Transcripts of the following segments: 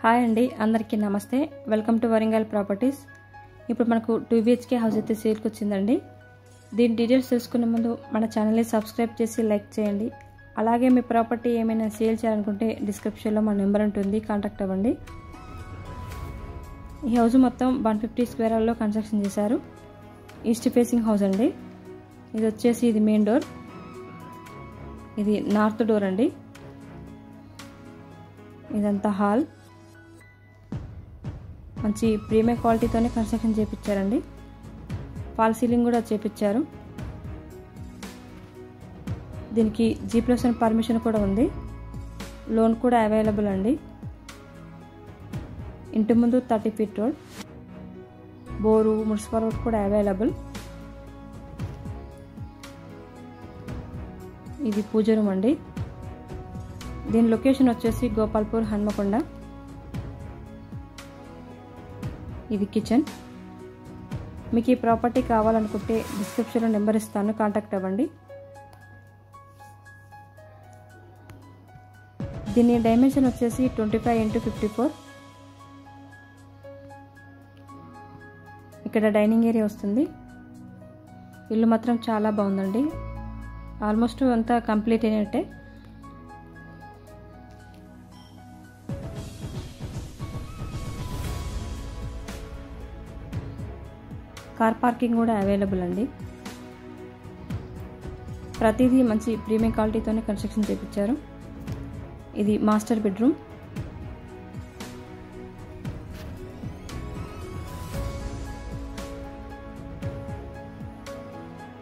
Hi అండి, అందరికీ నమస్తే. Welcome to Warangal properties. ఇప్పుడు మనకు 2 BHK హౌస్ అయితే సేల్కి వచ్చిందండి. దీని డీటెయిల్స్ తెలుసుకునే ముందు మన ఛానల్ని సబ్స్క్రైబ్ చేసి లైక్ చేయండి. అలాగే మీ ప్రాపర్టీ ఏమైనా సేల్ చేయాలనుకుంటే డిస్క్రిప్షన్లో మన నెంబర్ ఉంటుంది, కాంటాక్ట్ అవ్వండి. ఈ హౌస్ మొత్తం 150 స్క్వేర్ యార్డ్లో కన్స్ట్రక్షన్ చేశారు. ఈస్ట్ ఫేసింగ్ హౌస్ అండి. ఇది వచ్చేసి ఇది మెయిన్ డోర్, ఇది నార్త్ డోర్ అండి. ఇదంతా హాల్. మంచి ప్రీమియం క్వాలిటీతోనే కన్స్ట్రక్షన్ చేయించారండి. ఫాల్ సీలింగ్ కూడా చేయించారు. దీనికి G+1 పర్మిషన్ కూడా ఉంది. లోన్ కూడా అవైలబుల్ అండి. ఇంటి ముందు 30 feet road, bore, municipal road కూడా అవైలబుల్. ఇది పూజ రూమ్ అండి. దీని లొకేషన్ వచ్చేసి గోపాల్పూర్, హన్మకొండ. ఇది కిచెన్. మీకు ఈ ప్రాపర్టీ కావాలనుకుంటే డిస్క్రిప్షన్లో నెంబర్ ఇస్తాను, కాంటాక్ట్ అవ్వండి. దీని డైమెన్షన్ వచ్చేసి 25x54. ఇక్కడ డైనింగ్ ఏరియా వస్తుంది. ఇల్లు మాత్రం చాలా బాగుందండి. ఆల్మోస్ట్ అంతా కంప్లీట్ అయినట్టే. కార్ పార్కింగ్ కూడా అవైలబుల్ అండి. ప్రతిదీ మంచి ప్రీమియం క్వాలిటీతోనే కన్స్ట్రక్షన్ చేయించారు. ఇది మాస్టర్ బెడ్రూమ్.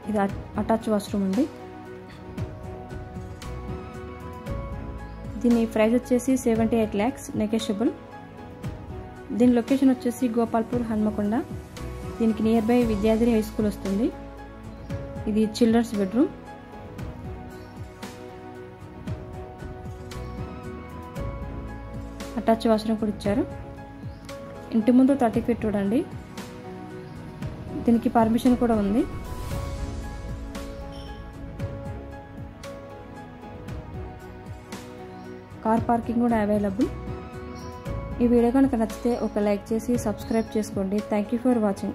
ఇది అటాచ్ వాష్రూమ్ అండి. దీని ప్రైస్ వచ్చేసి 78 lakhs నెగోషియబుల్. దీని లొకేషన్ వచ్చేసి గోపాల్పూర్, హన్మకొండ. దీనికి నియర్ బై విద్యార్థి హై స్కూల్ వస్తుంది. ఇది చిల్డ్రన్స్ బెడ్రూమ్. అటాచ్ వాష్రూమ్ కూడా ఇచ్చారు. ఇంటి ముందు 30 ఫీట్ రోడ్ అండి. దీనికి పర్మిషన్ కూడా ఉంది. కార్ పార్కింగ్ కూడా అవైలబుల్. ఈ వీడియో కనుక నచ్చితే ఒక లైక్ చేసి సబ్స్క్రైబ్ చేసుకోండి. Thank you for watching.